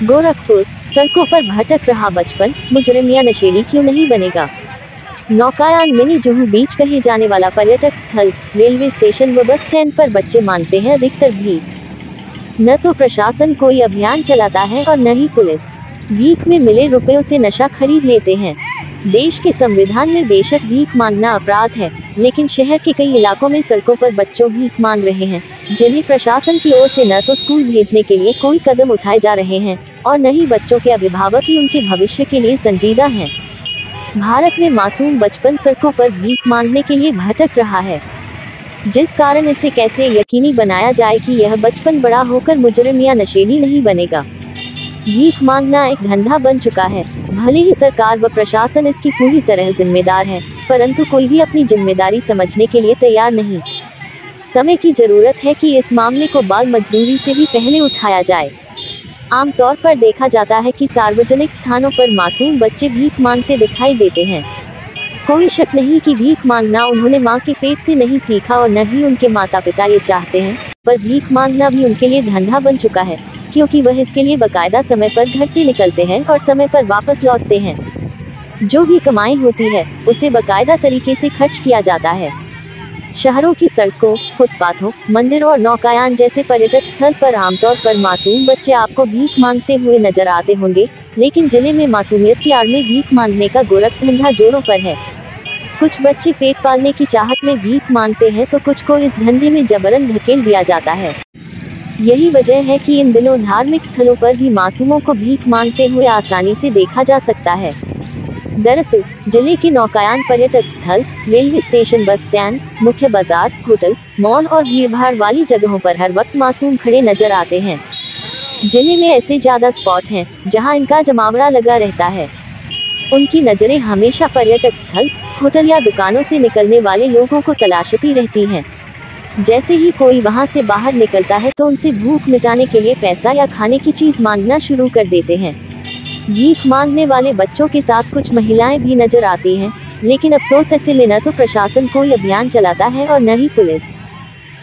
गोरखपुर, सड़कों पर भटक रहा बचपन, मुजरिम या नशेड़ी क्यों नहीं बनेगा। नौकायान मिनी जुहू बीच कहे जाने वाला पर्यटक स्थल, रेलवे स्टेशन व बस स्टैंड पर बच्चे मांगते हैं अधिकतर भीख। न तो प्रशासन कोई अभियान चलाता है और न ही पुलिस। भीख में मिले रुपयों से नशा खरीद लेते हैं। देश के संविधान में बेशक भीख मांगना अपराध है, लेकिन शहर के कई इलाकों में सड़कों पर बच्चों भीख मांग रहे हैं, जिन्हें प्रशासन की ओर से न तो स्कूल भेजने के लिए कोई कदम उठाए जा रहे हैं और न ही बच्चों के अभिभावक ही उनके भविष्य के लिए संजीदा हैं। भारत में मासूम बचपन सड़कों पर भीख मांगने के लिए भटक रहा है, जिस कारण इसे कैसे यकीनी बनाया जाए कि यह बचपन बड़ा होकर मुजरिम या नशेड़ी नहीं बनेगा। भीख मांगना एक धंधा बन चुका है। भले ही सरकार व प्रशासन इसकी पूरी तरह जिम्मेदार है, परंतु कोई भी अपनी जिम्मेदारी समझने के लिए तैयार नहीं। समय की जरूरत है कि इस मामले को बाल मजदूरी से भी पहले उठाया जाए। आमतौर पर देखा जाता है कि सार्वजनिक स्थानों पर मासूम बच्चे भीख मांगते दिखाई देते हैं। कोई शक नहीं कि भीख मांगना उन्होंने मां के पेट से नहीं सीखा और न ही उनके माता पिता ये चाहते हैं, पर भीख मांगना भी उनके लिए धंधा बन चुका है, क्योंकि वह इसके लिए बकायदा समय पर घर से निकलते हैं और समय पर वापस लौटते हैं। जो भी कमाई होती है उसे बकायदा तरीके से खर्च किया जाता है। शहरों की सड़कों, फुटपाथों, मंदिरों और नौकायान जैसे पर्यटक स्थल पर आमतौर पर मासूम बच्चे आपको भीख मांगते हुए नजर आते होंगे, लेकिन जिले में मासूमियत की आड़ में भीख मांगने का गोरख धंधा जोरों पर है। कुछ बच्चे पेट पालने की चाहत में भीख मांगते हैं तो कुछ को इस धंधे में जबरन धकेल दिया जाता है। यही वजह है कि इन दिनों धार्मिक स्थलों पर भी मासूमों को भीख मांगते हुए आसानी से देखा जा सकता है। दरअसल जिले के नौकायान पर्यटक स्थल, रेलवे स्टेशन, बस स्टैंड, मुख्य बाजार, होटल, मॉल और भीड़भाड़ वाली जगहों पर हर वक्त मासूम खड़े नजर आते हैं। जिले में ऐसे ज्यादा स्पॉट हैं जहां इनका जमावड़ा लगा रहता है। उनकी नजरें हमेशा पर्यटक स्थल, होटल या दुकानों से निकलने वाले लोगों को तलाशती रहती हैं। जैसे ही कोई वहां से बाहर निकलता है तो उनसे भूख मिटाने के लिए पैसा या खाने की चीज मांगना शुरू कर देते हैं। भीख मांगने वाले बच्चों के साथ कुछ महिलाएं भी नजर आती हैं, लेकिन अफसोस ऐसे में न तो प्रशासन कोई अभियान चलाता है और न ही पुलिस।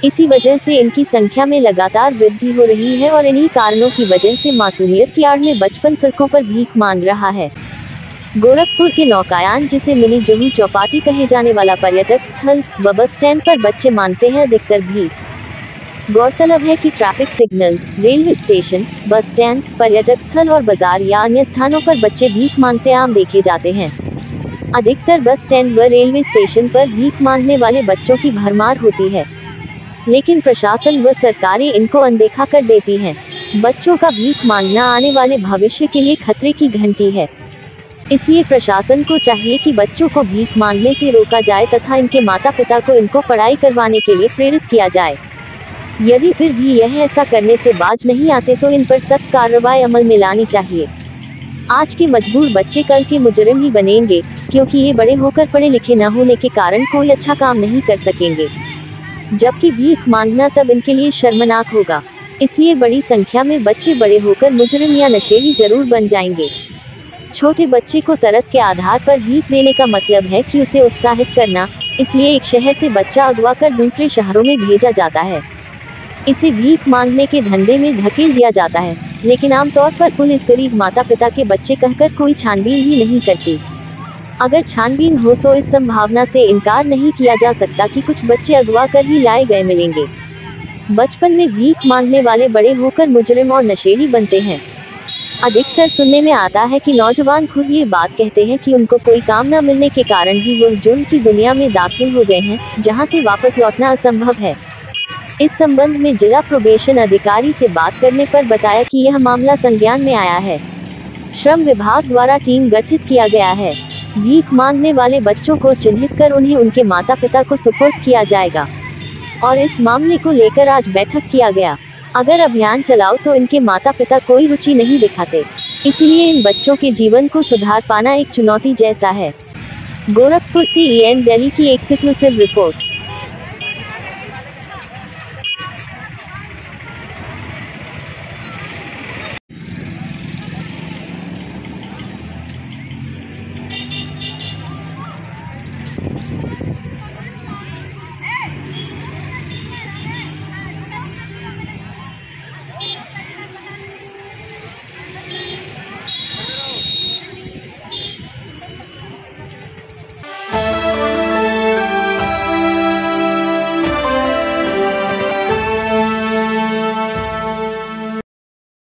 इसी वजह से इनकी संख्या में लगातार वृद्धि हो रही है और इन्हीं कारणों की वजह से मासूमियत की आड़ में बचपन सड़कों पर भीख मांग रहा है। गोरखपुर के नौकायान, जिसे मिनी जुहू चौपाटी कहे जाने वाला पर्यटक स्थल व बस स्टैंड पर बच्चे मांगते हैं अधिकतर भीख। गौरतलब है कि traffic signal, railway station, bus stand, पर्यटक स्थल और बाजार या अन्य स्थानों पर बच्चे भीख मांगते आम देखे जाते हैं। अधिकतर बस स्टैंड व रेलवे स्टेशन पर भीख मांगने वाले बच्चों की भरमार होती है, लेकिन प्रशासन व सरकारें इनको अनदेखा कर देती हैं। बच्चों का भीख मांगना आने वाले भविष्य के लिए खतरे की घंटी है। इसलिए प्रशासन को चाहिए कि बच्चों को भीख मांगने से रोका जाए तथा इनके माता पिता को इनको पढ़ाई करवाने के लिए प्रेरित किया जाए। यदि फिर भी यह ऐसा करने से बाज नहीं आते तो इन पर सख्त कार्रवाई अमल में लानी चाहिए। आज के मजबूर बच्चे कल के मुजरिम ही बनेंगे, क्योंकि ये बड़े होकर पढ़े लिखे न होने के कारण कोई अच्छा काम नहीं कर सकेंगे, जबकि भीख मांगना तब इनके लिए शर्मनाक होगा। इसलिए बड़ी संख्या में बच्चे बड़े होकर मुजरिम या नशेड़ी जरूर बन जाएंगे। छोटे बच्चे को तरस के आधार पर भीख देने का मतलब है कि उसे उत्साहित करना, इसलिए एक शहर से बच्चा अगवा कर दूसरे शहरों में भेजा जाता है। इसे भीख मांगने के धंधे में धकेल दिया जाता है, लेकिन आमतौर पर पुलिस गरीब माता पिता के बच्चे कहकर कोई छानबीन ही नहीं करती। अगर छानबीन हो तो इस संभावना से इनकार नहीं किया जा सकता कि कुछ बच्चे अगवा कर ही लाए गए मिलेंगे। बचपन में भीख मांगने वाले बड़े होकर मुजरिम और नशेड़ी बनते हैं। अधिकतर सुनने में आता है कि नौजवान खुद ये बात कहते हैं कि उनको कोई काम न मिलने के कारण ही वो जुर्म की दुनिया में दाखिल हो गए हैं, जहां से वापस लौटना असंभव है। इस संबंध में जिला प्रोबेशन अधिकारी से बात करने पर बताया कि यह मामला संज्ञान में आया है। श्रम विभाग द्वारा टीम गठित किया गया है। भीख मांगने वाले बच्चों को चिन्हित कर उन्हें उनके माता पिता को सुपुर्द किया जाएगा और इस मामले को लेकर आज बैठक किया गया। अगर अभियान चलाओ तो इनके माता पिता कोई रुचि नहीं दिखाते, इसलिए इन बच्चों के जीवन को सुधार पाना एक चुनौती जैसा है। गोरखपुर से EN दिल्ली की एक्सक्लूसिव रिपोर्ट।